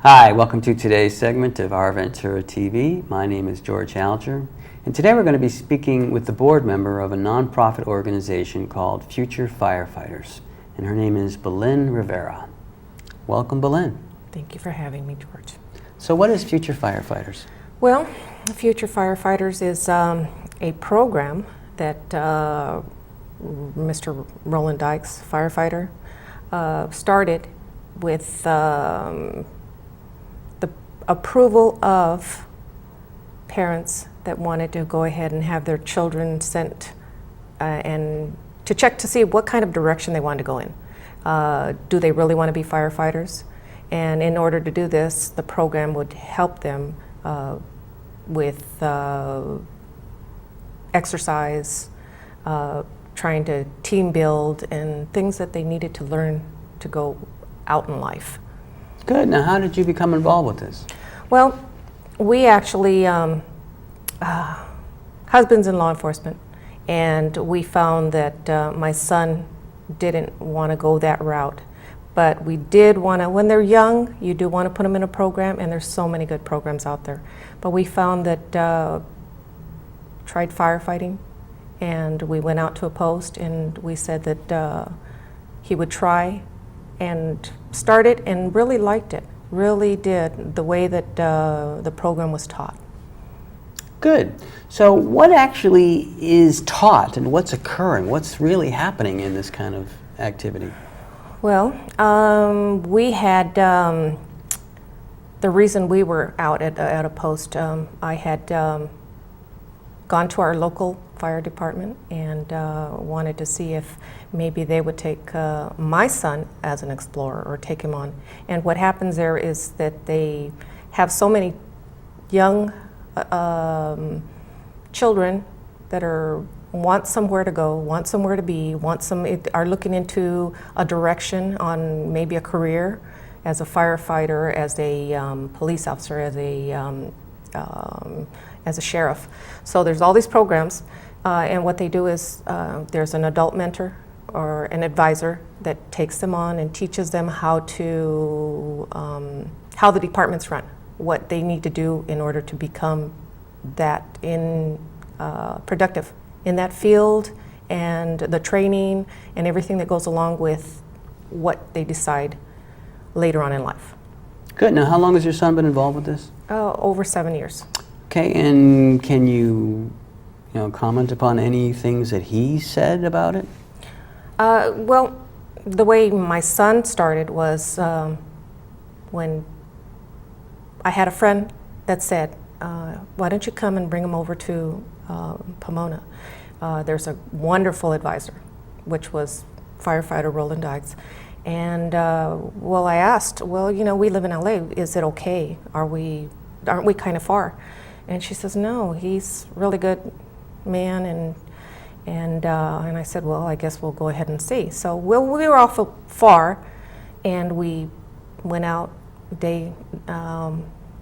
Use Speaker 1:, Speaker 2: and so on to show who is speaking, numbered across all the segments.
Speaker 1: Hi, welcome to today's segment of Our Ventura TV. My name is George Alger, and today we're going to be speaking with the board member of a nonprofit organization called Future Firefighters, and her name is Belen Rivera. Welcome, Belen.
Speaker 2: Thank you for having me, George.
Speaker 1: So what is Future Firefighters?
Speaker 2: Well, Future Firefighters is a program that Mr. Roland Dykes, firefighter, started with the approval of parents that wanted to go ahead and have their children sent and to check to see what kind of direction they wanted to go in. Do they really want to be firefighters? And in order to do this, the program would help them with exercise, trying to team build, and things that they needed to learn to go out in life.
Speaker 1: Good. Now, how did you become involved with this?
Speaker 2: Well, we actually, husband's in law enforcement, and we found that my son didn't want to go that route. But we did want to, when they're young, you do want to put them in a program, and there's so many good programs out there. But we found that, tried firefighting, and we went out to a post, and we said that he would try and start it, and really liked it, really did, the way that the program was taught.
Speaker 1: Good. So what actually is taught and what's occurring? What's really happening in this kind of activity?
Speaker 2: Well, we had, the reason we were out at a post, I had gone to our local fire department and wanted to see if maybe they would take my son as an explorer or take him on. And what happens there is that they have so many young children that want somewhere to go, want somewhere to be, are looking into a direction on maybe a career as a firefighter, as a police officer, as a sheriff. So there's all these programs, and what they do is there's an adult mentor or an advisor that takes them on and teaches them how the departments run, what they need to do in order to become that productive in that field, and the training and everything that goes along with what they decide later on in life.
Speaker 1: Good. Now, how long has your son been involved with this?
Speaker 2: Over 7 years.
Speaker 1: Okay, and can you comment upon any things that he said about it?
Speaker 2: Well, the way my son started was when I had a friend that said, why don't you come and bring him over to Pomona? There's a wonderful advisor, which was firefighter Roland Dykes. And well, I asked, well, we live in LA, is it okay? Aren't we kind of far? And she says, no, he's a really good man. And I said, well, I guess we'll go ahead and see. So we were awful far, and we went out. They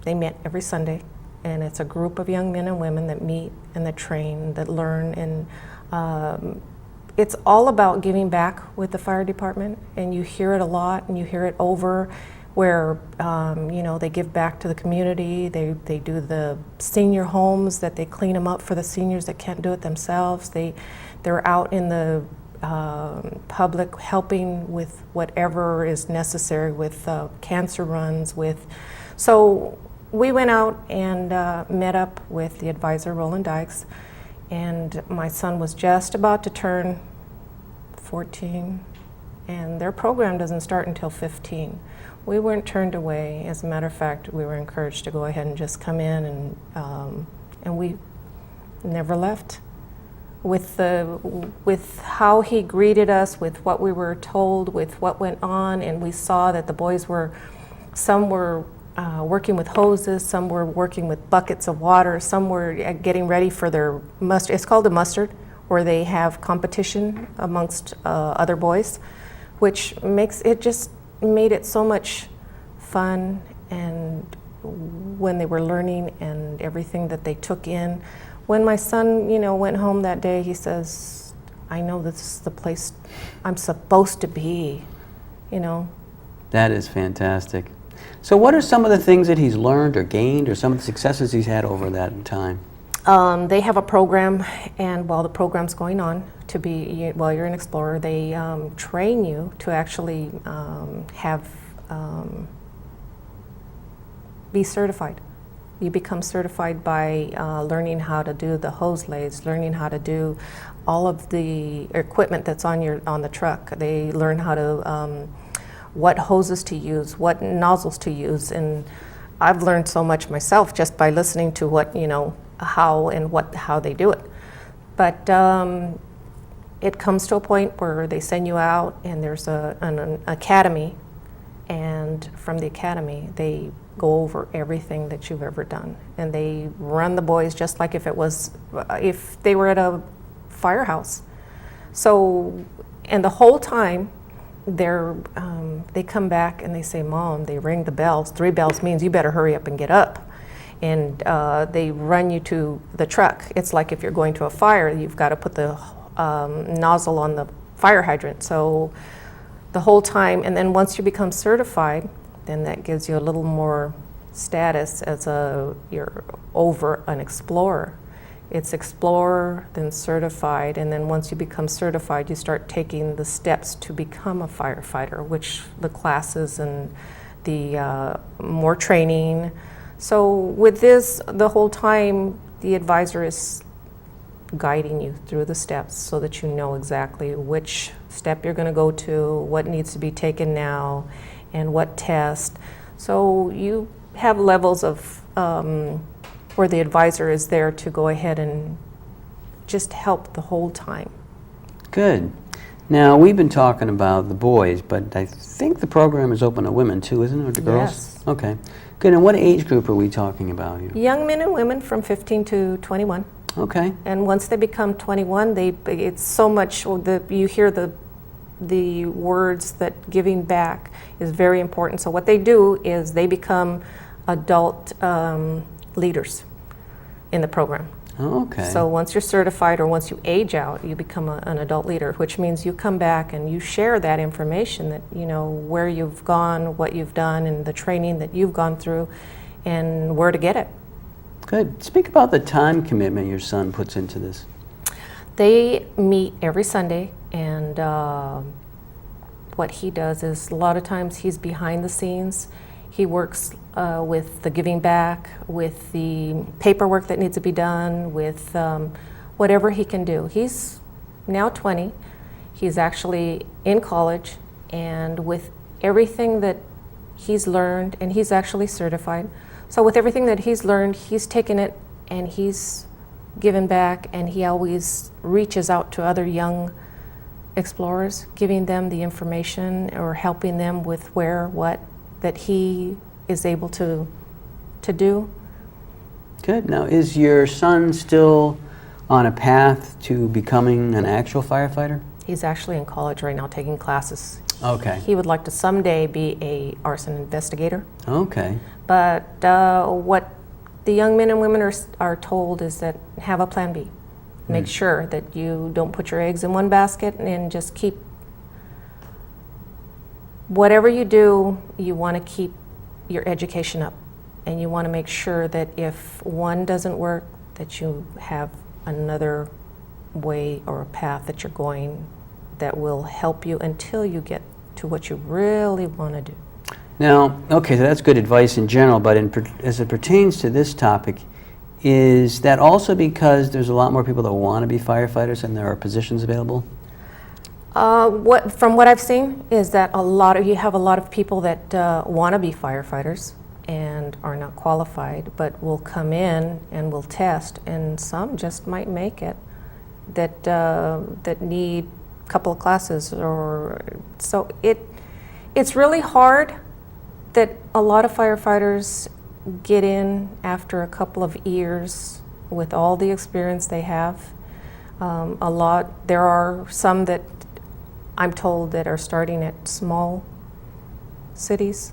Speaker 2: met every Sunday, and it's a group of young men and women that meet and that train, that learn, and it's all about giving back with the fire department. And you hear it a lot, and you hear it over, where they give back to the community. They do the senior homes, that they clean them up for the seniors that can't do it themselves. They're out in the public helping with whatever is necessary, with cancer runs, so we went out and met up with the advisor Roland Dykes, and my son was just about to turn 14, and their program doesn't start until 15. We weren't turned away. As a matter of fact, we were encouraged to go ahead and just come in, and we never left. With how he greeted us, with what we were told, with what went on, and we saw that the boys some were working with hoses, some were working with buckets of water, some were getting ready for their mustard. It's called a mustard, where they have competition amongst other boys, which just made it so much fun. And when they were learning and everything that they took in, when my son, went home that day, he says, I know this is the place I'm supposed to be,
Speaker 1: That is fantastic. So what are some of the things that he's learned or gained, or some of the successes he's had over that time?
Speaker 2: They have a program, and while the program's going on, while you're an explorer, they train you to actually be certified. You become certified by learning how to do the hose lays, learning how to do all of the equipment that's on the truck. They learn how to what hoses to use, what nozzles to use, and I've learned so much myself just by listening to how they do it. But it comes to a point where they send you out, and there's an academy, and from the academy they go over everything that you've ever done, and they run the boys just like if they were at a firehouse. So, and the whole time they come back and they say, "Mom," they ring the bells. 3 bells means you better hurry up and get up. And they run you to the truck. It's like if you're going to a fire, you've got to put the nozzle on the fire hydrant. So the whole time, and then once you become certified, then that gives you a little more status as you're over an explorer. It's explorer, then certified, and then once you become certified, you start taking the steps to become a firefighter, which the classes and the more training. So with this, the whole time, the advisor is guiding you through the steps so that you know exactly which step you're going to go to, what needs to be taken now, and what test. So you have levels of where the advisor is there to go ahead and just help the whole time.
Speaker 1: Good. Now, we've been talking about the boys, but I think the program is open to women too, isn't it, or to girls?
Speaker 2: Yes.
Speaker 1: Okay. Good. And what age group are we talking about here?
Speaker 2: Young men and women from 15 to 21.
Speaker 1: Okay.
Speaker 2: And once they become 21, it's so much, you hear the words that giving back is very important. So what they do is they become adult leaders in the program.
Speaker 1: Okay.
Speaker 2: So once you're certified, or once you age out, you become an adult leader, which means you come back and you share that information, that where you've gone, what you've done, and the training that you've gone through, and where to get it.
Speaker 1: Good. Speak about the time commitment your son puts into this.
Speaker 2: They meet every Sunday, and what he does is a lot of times he's behind the scenes. He works with the giving back, with the paperwork that needs to be done, with whatever he can do. He's now 20. He's actually in college, and with everything that he's learned, and he's actually certified. So with everything that he's learned, he's taken it and he's given back, and he always reaches out to other young explorers, giving them the information or helping them with what that he is able to do.
Speaker 1: Good. Now, is your son still on a path to becoming an actual firefighter?
Speaker 2: He's actually in college right now taking classes.
Speaker 1: Okay.
Speaker 2: He would like to someday be a arson investigator.
Speaker 1: Okay.
Speaker 2: But what the young men and women are told is that have a plan B. Make sure that you don't put your eggs in one basket, and just keep, whatever you do, you want to keep your education up, and you want to make sure that if one doesn't work, that you have another way or a path that you're going that will help you until you get to what you really want to do.
Speaker 1: Now, okay, so that's good advice in general, but as it pertains to this topic, is that also because there's a lot more people that want to be firefighters and there are positions available?
Speaker 2: From what I've seen is that you have a lot of people that want to be firefighters and are not qualified, but will come in and will test, and some just might make it that need a couple of classes, or so it's really hard that a lot of firefighters get in after a couple of years with all the experience they have. There are some that I'm told that are starting at small cities,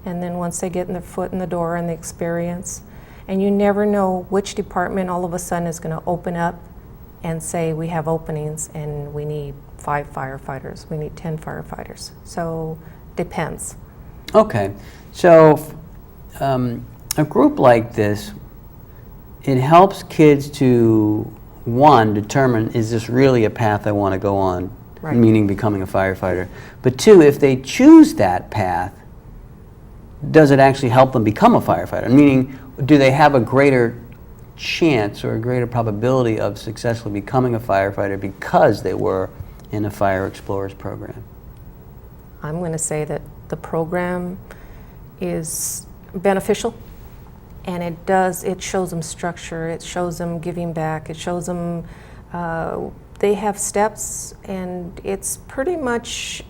Speaker 2: and then once they get their foot in the door and the experience, and you never know which department all of a sudden is going to open up and say, we have openings and we need 5 firefighters, we need 10 firefighters. So depends.
Speaker 1: Okay, so a group like this, it helps kids to, one, determine, is this really a path I want to go on,
Speaker 2: Right.
Speaker 1: meaning becoming a firefighter, but two, if they choose that path, does it actually help them become a firefighter? Meaning, do they have a greater chance or a greater probability of successfully becoming a firefighter because they were in a Fire Explorers program?
Speaker 2: I'm going to say that the program is beneficial, and it shows them structure, it shows them giving back, it shows them they have steps, and it's pretty much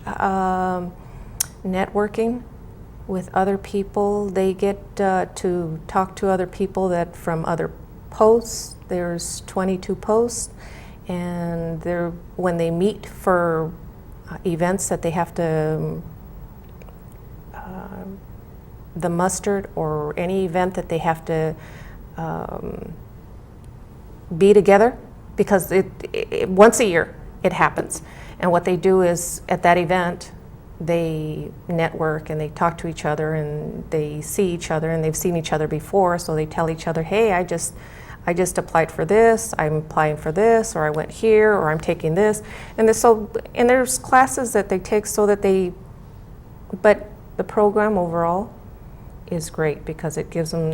Speaker 2: networking with other people. They get to talk to other people that from other posts. There's 22 posts, and when they meet for events that they have to the mustard or any event that they have to be together, because it once a year it happens, and what they do is at that event they network and they talk to each other and they see each other, and they've seen each other before, so they tell each other, hey, I just applied for this, I'm applying for this, or I went here, or I'm taking this, and there's classes that they take so that but the program overall is great because it gives them,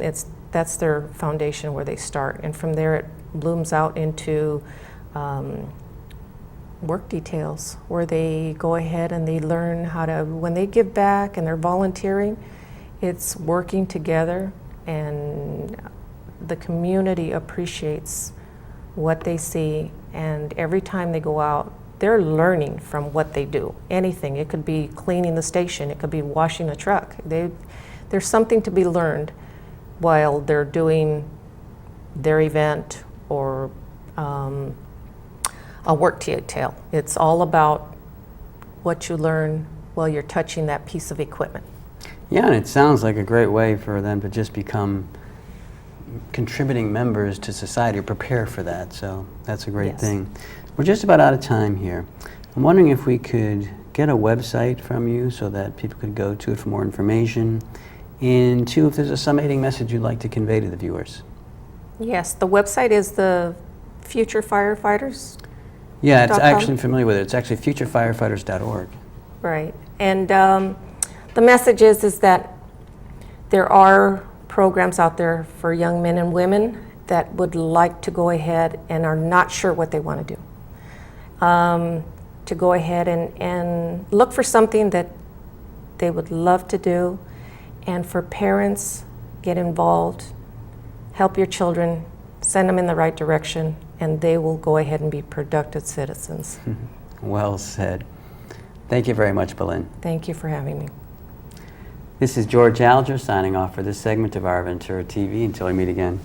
Speaker 2: that's their foundation where they start, and from there it blooms out into work details where they go ahead and they learn how to, when they give back and they're volunteering, it's working together, and the community appreciates what they see, and every time they go out, they're learning from what they do. Anything, it could be cleaning the station, it could be washing a truck. There's something to be learned while they're doing their event or a work detail. It's all about what you learn while you're touching that piece of equipment.
Speaker 1: Yeah, and it sounds like a great way for them to just become contributing members to society, or prepare for that, so that's a great thing. We're just about out of time here. I'm wondering if we could get a website from you so that people could go to it for more information, and two, if there's a summating message you'd like to convey to the viewers.
Speaker 2: Yes, the website is the Future Firefighters.
Speaker 1: Yeah, it's actually, I'm familiar with it. It's actually futurefirefighters.org.
Speaker 2: Right, and the message is that there are programs out there for young men and women that would like to go ahead and are not sure what they want to do. To go ahead and look for something that they would love to do, and for parents, get involved, help your children, send them in the right direction, and they will go ahead and be productive citizens.
Speaker 1: Well said. Thank you very much, Belen.
Speaker 2: Thank you for having me.
Speaker 1: This is George Alger signing off for this segment of Our Ventura TV. Until we meet again.